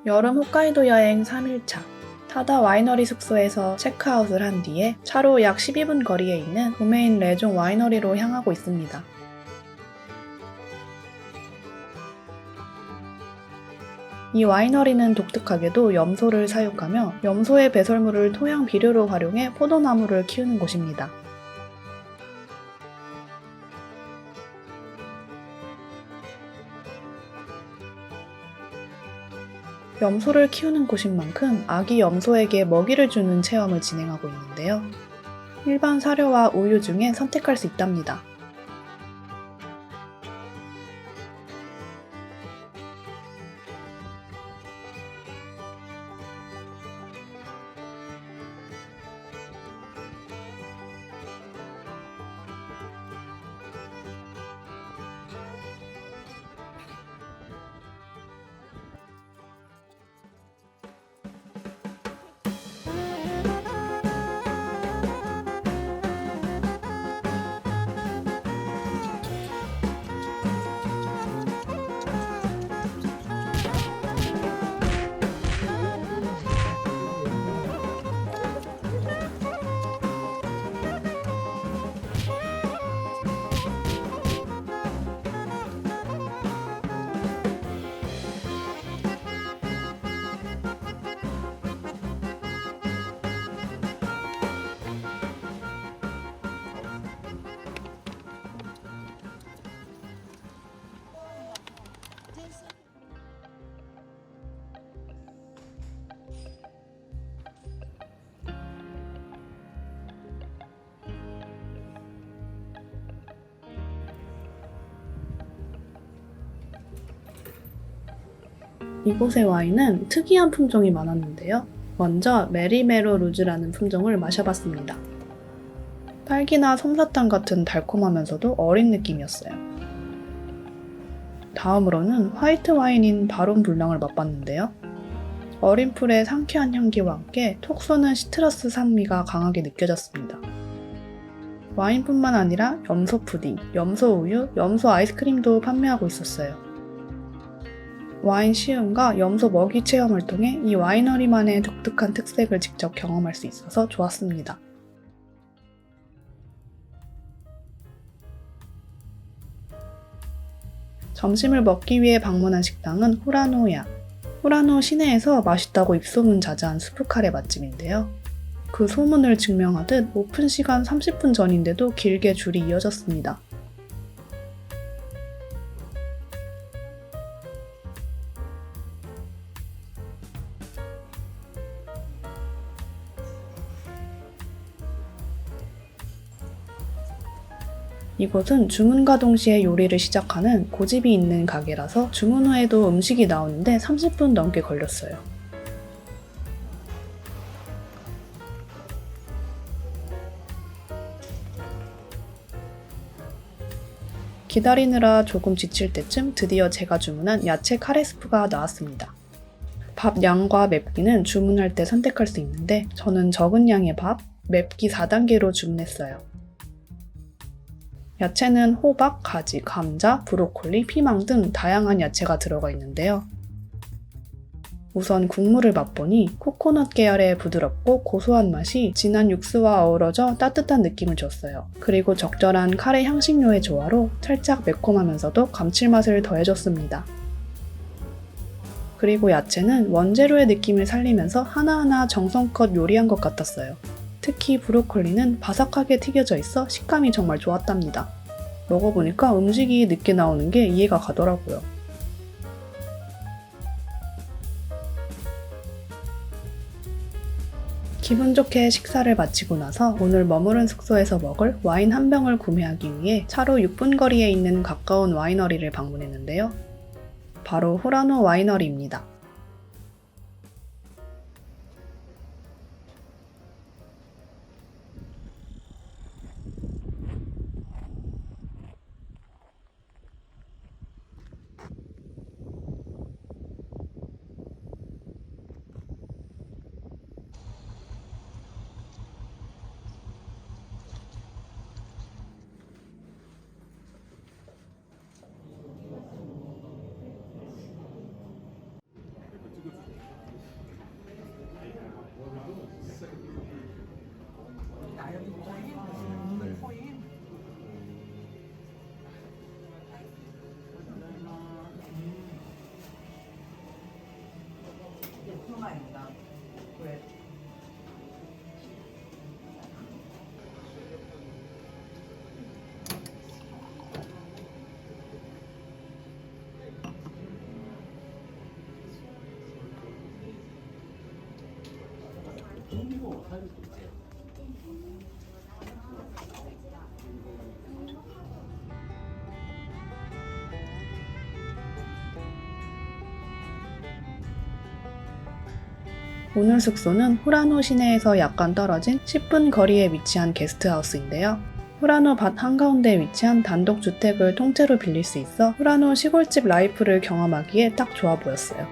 여름 홋카이도 여행 3일차. 타다 와이너리 숙소에서 체크아웃을 한 뒤에 차로 약 12분 거리에 있는 도메인 레종 와이너리로 향하고 있습니다. 이 와이너리는 독특하게도 염소를 사육하며 염소의 배설물을 토양 비료로 활용해 포도나무를 키우는 곳입니다. 염소를 키우는 곳인 만큼 아기 염소에게 먹이를 주는 체험을 진행하고 있는데요. 일반 사료와 우유 중에 선택할 수 있답니다. 이곳의 와인은 특이한 품종이 많았는데요. 먼저 메리메로 루즈라는 품종을 마셔봤습니다. 딸기나 솜사탕 같은 달콤하면서도 어린 느낌이었어요. 다음으로는 화이트 와인인 바론 블랑을 맛봤는데요. 어린 풀의 상쾌한 향기와 함께 톡 쏘는 시트러스 산미가 강하게 느껴졌습니다. 와인뿐만 아니라 염소 푸딩, 염소 우유, 염소 아이스크림도 판매하고 있었어요. 와인 시음과 염소 먹이 체험을 통해 이 와이너리만의 독특한 특색을 직접 경험할 수 있어서 좋았습니다. 점심을 먹기 위해 방문한 식당은 후라노야. 후라노 시내에서 맛있다고 입소문 자자한 수프카레 맛집인데요. 그 소문을 증명하듯 오픈 시간 30분 전인데도 길게 줄이 이어졌습니다. 이곳은 주문과 동시에 요리를 시작하는 고집이 있는 가게라서 주문 후에도 음식이 나오는데 30분 넘게 걸렸어요. 기다리느라 조금 지칠 때쯤 드디어 제가 주문한 야채 카레스프가 나왔습니다. 밥 양과 맵기는 주문할 때 선택할 수 있는데 저는 적은 양의 밥, 맵기 4단계로 주문했어요. 야채는 호박, 가지, 감자, 브로콜리, 피망 등 다양한 야채가 들어가 있는데요. 우선 국물을 맛보니 코코넛 계열의 부드럽고 고소한 맛이 진한 육수와 어우러져 따뜻한 느낌을 줬어요. 그리고 적절한 카레 향신료의 조화로 살짝 매콤하면서도 감칠맛을 더해줬습니다. 그리고 야채는 원재료의 느낌을 살리면서 하나하나 정성껏 요리한 것 같았어요. 특히 브로콜리는 바삭하게 튀겨져 있어 식감이 정말 좋았답니다. 먹어보니까 음식이 늦게 나오는 게 이해가 가더라고요. 기분 좋게 식사를 마치고 나서 오늘 머무른 숙소에서 먹을 와인 한 병을 구매하기 위해 차로 6분 거리에 있는 가까운 와이너리를 방문했는데요. 바로 후라노 와이너리입니다. 오늘 숙소는 후라노 시내에서 약간 떨어진 10분 거리에 위치한 게스트하우스인데요. 후라노 밭 한가운데에 위치한 단독주택을 통째로 빌릴 수 있어 후라노 시골집 라이프를 경험하기에 딱 좋아 보였어요.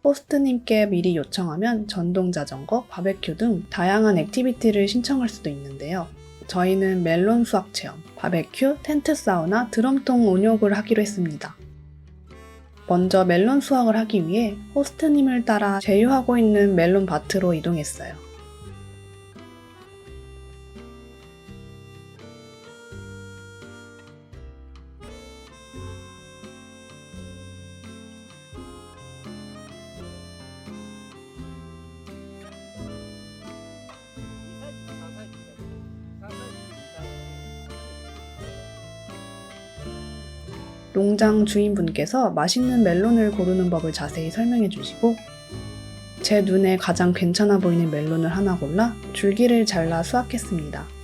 호스트님께 미리 요청하면 전동자전거, 바베큐 등 다양한 액티비티를 신청할 수도 있는데요. 저희는 멜론 수확 체험, 바베큐, 텐트 사우나, 드럼통 온욕을 하기로 했습니다. 먼저 멜론 수확을 하기 위해 호스트님을 따라 제휴하고 있는 멜론 밭으로 이동했어요. 농장 주인분께서 맛있는 멜론을 고르는 법을 자세히 설명해 주시고 제 눈에 가장 괜찮아 보이는 멜론을 하나 골라 줄기를 잘라 수확했습니다.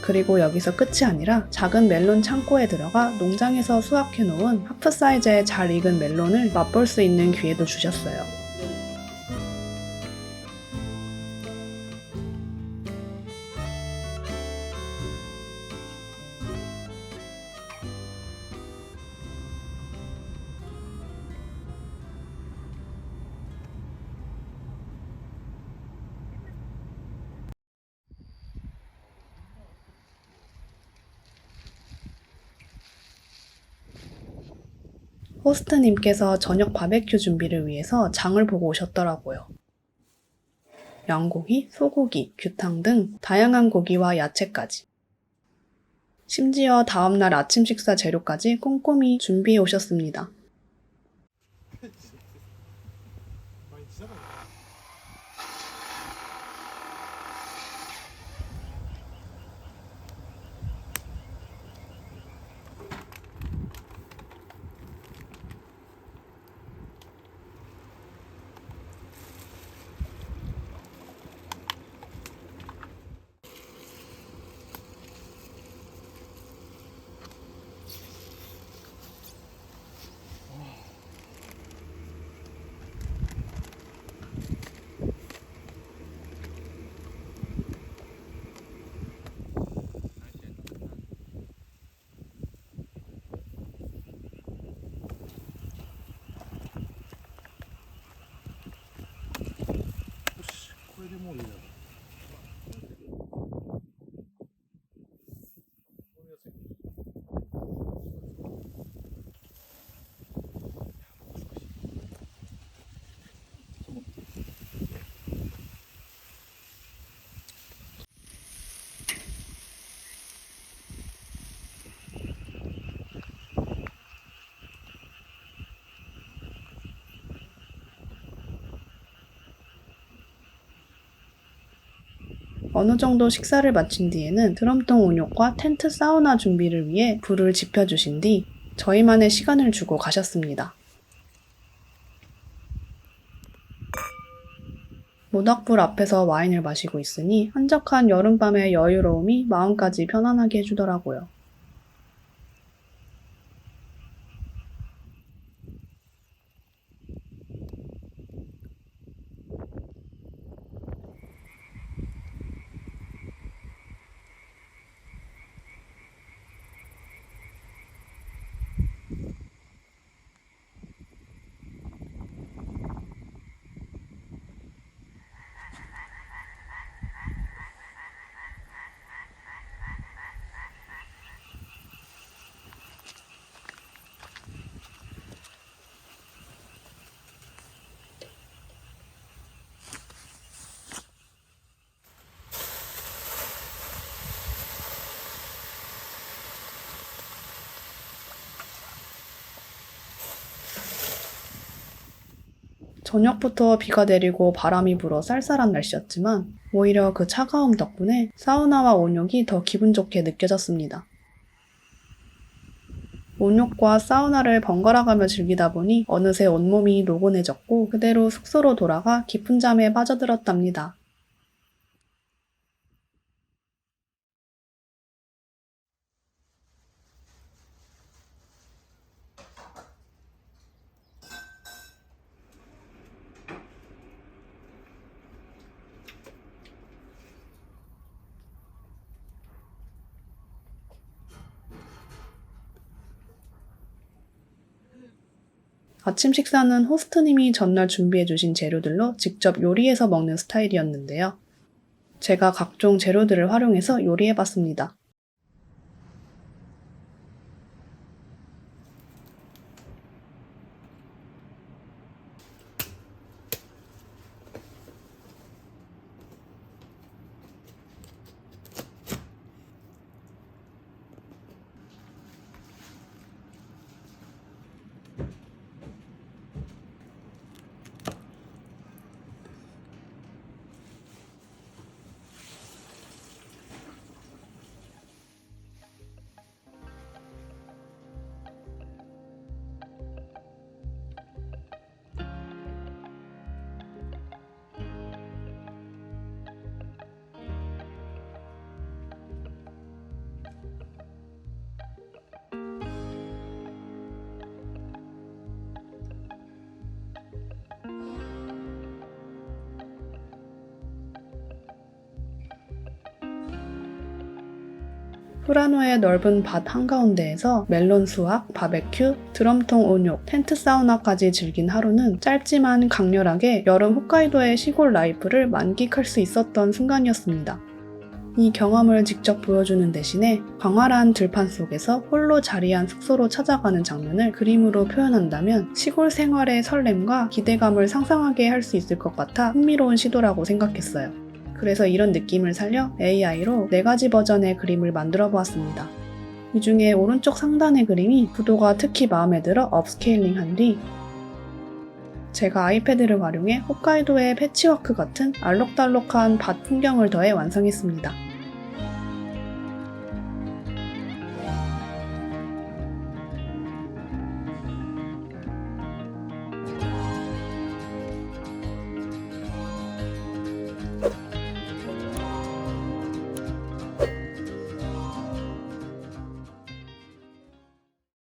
그리고 여기서 끝이 아니라 작은 멜론 창고에 들어가 농장에서 수확해놓은 하프 사이즈의 잘 익은 멜론을 맛볼 수 있는 기회도 주셨어요. 호스트님께서 저녁 바베큐 준비를 위해서 장을 보고 오셨더라고요. 양고기, 소고기, 규탕 등 다양한 고기와 야채까지. 심지어 다음날 아침 식사 재료까지 꼼꼼히 준비해 오셨습니다. 어느 정도 식사를 마친 뒤에는 드럼통 온욕과 텐트 사우나 준비를 위해 불을 지펴주신 뒤 저희만의 시간을 주고 가셨습니다. 모닥불 앞에서 와인을 마시고 있으니 한적한 여름밤의 여유로움이 마음까지 편안하게 해주더라고요. 저녁부터 비가 내리고 바람이 불어 쌀쌀한 날씨였지만 오히려 그 차가움 덕분에 사우나와 온욕이 더 기분 좋게 느껴졌습니다. 온욕과 사우나를 번갈아가며 즐기다 보니 어느새 온몸이 노곤해졌고 그대로 숙소로 돌아가 깊은 잠에 빠져들었답니다. 아침 식사는 호스트님이 전날 준비해주신 재료들로 직접 요리해서 먹는 스타일이었는데요. 제가 각종 재료들을 활용해서 요리해봤습니다. 후라노의 넓은 밭 한가운데에서 멜론 수확, 바베큐, 드럼통 온욕, 텐트 사우나까지 즐긴 하루는 짧지만 강렬하게 여름 홋카이도의 시골 라이프를 만끽할 수 있었던 순간이었습니다. 이 경험을 직접 보여주는 대신에 광활한 들판 속에서 홀로 자리한 숙소로 찾아가는 장면을 그림으로 표현한다면 시골 생활의 설렘과 기대감을 상상하게 할 수 있을 것 같아 흥미로운 시도라고 생각했어요. 그래서 이런 느낌을 살려 AI로 4가지 버전의 그림을 만들어 보았습니다. 이 중에 오른쪽 상단의 그림이 구도가 특히 마음에 들어 업스케일링한 뒤 제가 아이패드를 활용해 홋카이도의 패치워크 같은 알록달록한 밭 풍경을 더해 완성했습니다.